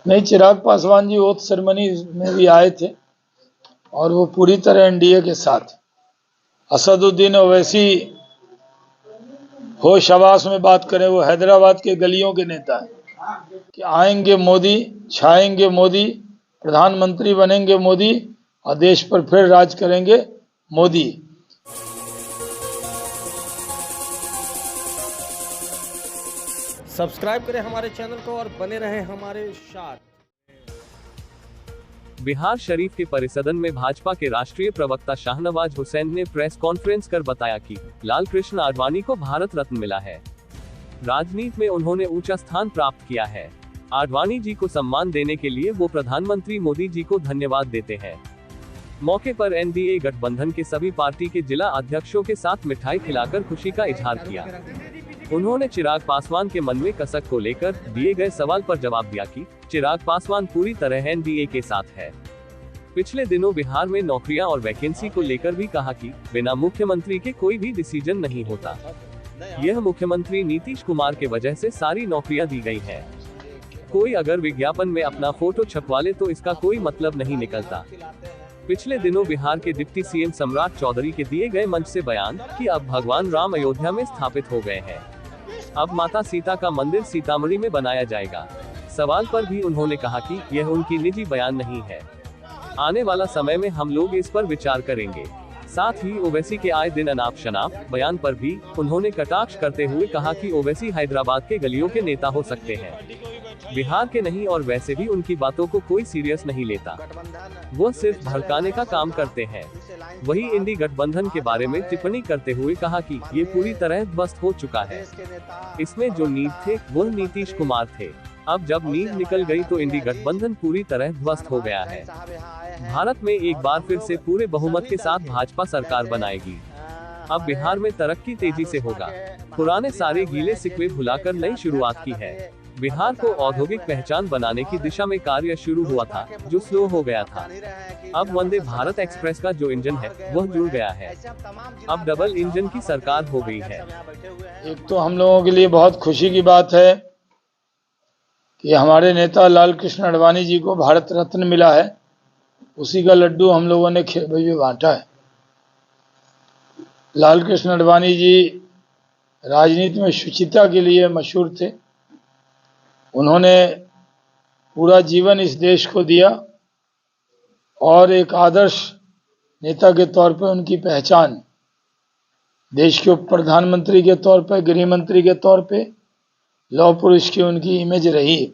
नहीं, Chirag Paswan ji oath ceremony में भी आए थे और वो पूरी तरह एनडीए के साथ। असदुद्दीन ओवैसी होश हवास में बात करें, वो हैदराबाद के गलियों के नेता हैं कि आएंगे मोदी, छाएंगे मोदी, प्रधानमंत्री बनेंगे मोदी और देश पर फिर राज करेंगे मोदी। सब्सक्राइब करें हमारे चैनल को और बने रहें हमारे साथ। बिहार शरीफ के परिसदन में भाजपा के राष्ट्रीय प्रवक्ता शाहनवाज हुसैन ने प्रेस कॉन्फ्रेंस कर बताया कि लाल कृष्ण आडवाणी को भारत रत्न मिला है। राजनीति में उन्होंने ऊंचा स्थान प्राप्त किया है। आडवाणी जी को सम्मान देने के लिए वो प्रधानमंत्री मोदी जी को धन्यवाद देते हैं। मौके पर एनडीए गठबंधन के सभी पार्टी के जिला अध्यक्षों के साथ मिठाई खिलाकर खुशी का इजहार किया। उन्होंने चिराग पासवान के मन में कसक को लेकर दिए गए सवाल पर जवाब दिया कि चिराग पासवान पूरी तरह एनडीए के साथ है। पिछले दिनों बिहार में नौकरियां और वैकेंसी को लेकर भी कहा कि बिना मुख्यमंत्री के कोई भी डिसीजन नहीं होता। यह मुख्यमंत्री नीतीश कुमार के वजह से सारी नौकरियां दी गई हैं। कोई अगर विज्ञापन में अपना फोटो छपवा ले तो इसका कोई मतलब नहीं निकलता। पिछले दिनों बिहार के डिप्टी सीएम सम्राट चौधरी के दिए गए मंच से बयान कि अब भगवान राम अयोध्या में स्थापित हो गए हैं, अब माता सीता का मंदिर सीतामढ़ी में बनाया जाएगा। सवाल पर भी उन्होंने कहा कि यह उनकी निजी बयान नहीं है, आने वाला समय में हम लोग इस पर विचार करेंगे। साथ ही ओवैसी के आए दिन अनाप शनाप बयान पर भी उन्होंने कटाक्ष करते हुए कहा कि ओवैसी हैदराबाद के गलियों के नेता हो सकते हैं, बिहार के नहीं, और वैसे भी उनकी बातों को कोई सीरियस नहीं लेता, वो सिर्फ भड़काने का काम करते हैं। वही इंडी गठबंधन के बारे में टिप्पणी करते हुए कहा कि ये पूरी तरह ध्वस्त हो चुका है। इसमें जो नींव थे वो नीतीश कुमार थे, अब जब नींव निकल गई तो इंडी गठबंधन पूरी तरह ध्वस्त हो गया है। भारत में एक बार फिर से पूरे बहुमत के साथ भाजपा सरकार बनाएगी। अब बिहार में तरक्की तेजी से होगा। पुराने सारे गीले सिकवे भुलाकर नई शुरुआत की है। बिहार को औद्योगिक पहचान बनाने की दिशा में कार्य शुरू हुआ था जो स्लो हो गया था। अब वंदे भारत एक्सप्रेस का जो इंजन है वह जुड़ गया है। अब डबल इंजन की सरकार हो गई है। एक तो हम लोगों के लिए बहुत खुशी की बात है कि हमारे नेता लाल कृष्ण आडवाणी जी को भारत रत्न मिला है। उसी का लड्डू हम लोगों ने खेबई में बांटा है। लाल कृष्ण आडवाणी जी राजनीति में शुचिता के लिए मशहूर थे। उन्होंने पूरा जीवन इस देश को दिया और एक आदर्श नेता के तौर पर उनकी पहचान देश के उप प्रधानमंत्री के तौर पर, गृह मंत्री के तौर पे, लौह पुरुष की उनकी इमेज रही।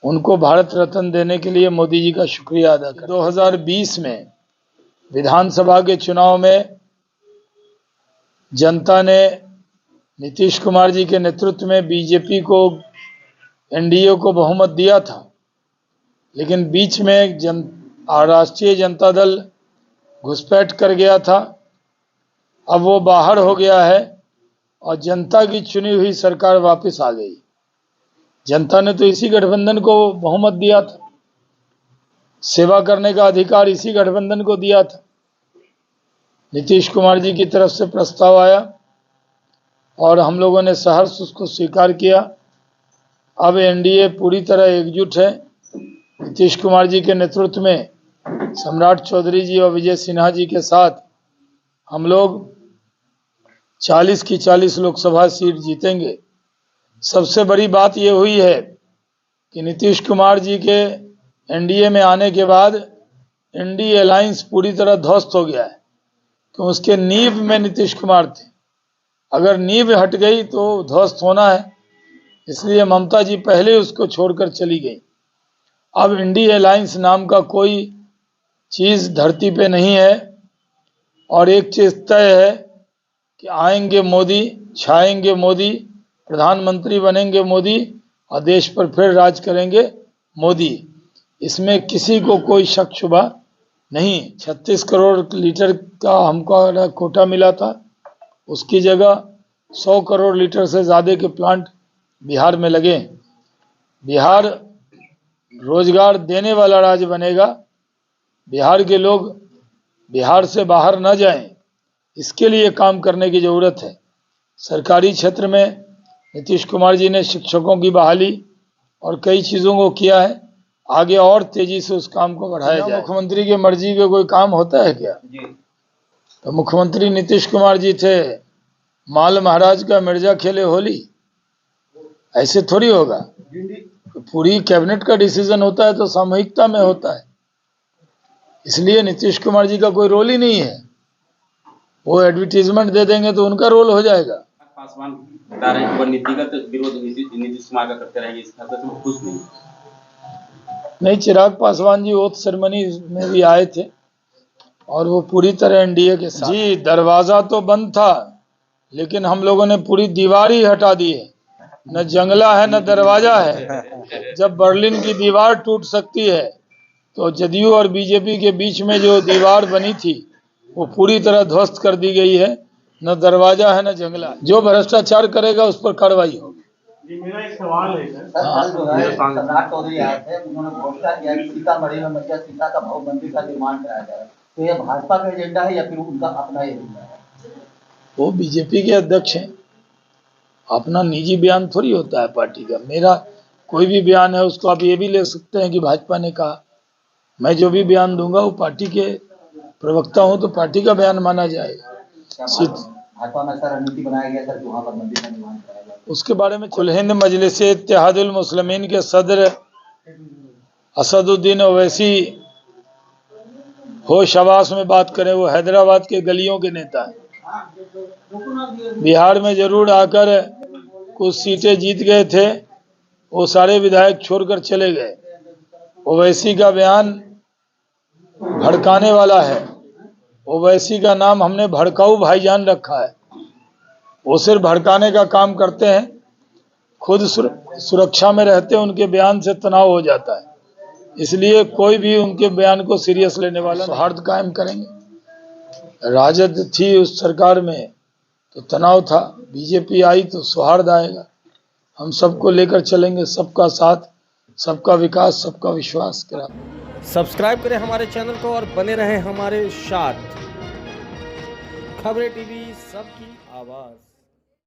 उनको भारत रत्न देने के लिए मोदी जी का शुक्रिया अदा कर। 2020 में विधानसभा के चुनाव में जनता ने नीतीश कुमार जी के नेतृत्व में बीजेपी को, एनडीए को बहुमत दिया था, लेकिन बीच में राष्ट्रीय जनता दल घुसपैठ कर गया था। अब वो बाहर हो गया है और जनता की चुनी हुई सरकार वापस आ गई। जनता ने तो इसी गठबंधन को बहुमत दिया था, सेवा करने का अधिकार इसी गठबंधन को दिया था। नीतीश कुमार जी की तरफ से प्रस्ताव आया और हम लोगों ने सहर्ष उसको स्वीकार किया। अब एनडीए पूरी तरह एकजुट है। नीतीश कुमार जी के नेतृत्व में सम्राट चौधरी जी और विजय सिन्हा जी के साथ हम लोग 40 की 40 लोकसभा सीट जीतेंगे। सबसे बड़ी बात यह हुई है कि नीतीश कुमार जी के एनडीए में आने के बाद एनडीए अलायंस पूरी तरह ध्वस्त हो गया है, तो उसके नींव में नीतीश कुमार थे। अगर नींव हट गई तो ध्वस्त होना है, इसलिए ममता जी पहले उसको छोड़कर चली गई। अब इंडी अलायंस नाम का कोई चीज़ धरती पे नहीं है और एक चीज़ तय है कि आएंगे मोदी, छाएंगे मोदी, प्रधानमंत्री बनेंगे मोदी और देश पर फिर राज करेंगे मोदी। इसमें किसी को कोई शक शुबा नहीं। 36 करोड़ लीटर का हमको कोटा मिला था, उसकी जगह 100 करोड़ लीटर से ज़्यादा के प्लांट बिहार में लगे। बिहार रोजगार देने वाला राज्य बनेगा। बिहार के लोग बिहार से बाहर न जाएं, इसके लिए काम करने की ज़रूरत है। सरकारी क्षेत्र में नीतीश कुमार जी ने शिक्षकों की बहाली, और कई चीज़ों को किया है। आगे और तेजी से उस काम को बढ़ाया जाए। मुख्यमंत्री की मर्जी के कोई काम होता है क्या? तो मुख्यमंत्री नीतीश कुमार जी थे, माल महाराज का मिर्जा खेले होली, ऐसे थोड़ी होगा। पूरी कैबिनेट का डिसीजन होता है तो सामूहिकता में होता है, इसलिए नीतीश कुमार जी का कोई रोल ही नहीं है। वो एडवर्टीजमेंट दे देंगे तो उनका रोल हो जाएगा। पासवान बता रहे हैं कि नीतिगत विरोध नीतीश कुमार का करते रहेंगे, इस फैसले से खुश नहीं। चिराग पासवान जी ओथ सेरेमनी में भी आए थे और वो पूरी तरह एनडीए के साथ। जी, दरवाजा तो बंद था लेकिन हम लोगों ने पूरी दीवार ही हटा दी है। न जंगला है न दरवाजा है। जब बर्लिन की दीवार टूट सकती है तो जदयू और बीजेपी के बीच में जो दीवार बनी थी वो पूरी तरह ध्वस्त कर दी गई है। न दरवाजा है न जंगला है। जो भ्रष्टाचार करेगा उस पर कार्रवाई होगी। जी, मेरा एक सवाल है सर। सम्राट चौधरी आए थे, उन्होंने घोषणा किया कि सीतामढ़ी में मैया सीता का भव्य मंदिर का निर्माण कराया जाए। तो ये भाजपा का एजेंडा है या फिर उनका अपना एजेंडा है? वो बीजेपी के अध्यक्ष हैं, अपना निजी बयान थोड़ी होता है पार्टी का। मेरा कोई भी बयान है उसको आप ये भी ले सकते हैं कि भाजपा ने कहा। मैं जो भी बयान दूंगा वो पार्टी के प्रवक्ता हूं तो पार्टी का बयान माना जाएगा। भाजपा में ऐसा रणनीति बनाया गया था कि वहाँ पर मंदिर का निर्माण कराया जाए। उसके बारे में कुल हिंद मजलिस इत्तेहादुल मुस्लिमीन के सदर असदुद्दीन ओवैसी होश हवास में बात करें। वो हैदराबाद के गलियों के नेता हैं। बिहार में जरूर आकर कुछ सीटें जीत गए थे, वो सारे विधायक छोड़कर चले गए। ओवैसी का बयान भड़काने वाला है। ओवैसी का नाम हमने भड़काऊ भाईजान रखा है। वो सिर्फ भड़काने का काम करते हैं, खुद सुरक्षा में रहते हैं, उनके बयान से तनाव हो जाता है। इसलिए कोई भी उनके बयान को सीरियस लेने वाला सौहार्द कायम करेंगे। राजद थी उस सरकार में तो तनाव था, बीजेपी आई तो सौहार्द आएगा। हम सबको लेकर चलेंगे, सबका साथ, सबका विकास, सबका विश्वास। सब्सक्राइब करें हमारे चैनल को और बने रहें हमारे साथ। खबरें टीवी, सबकी आवाज़।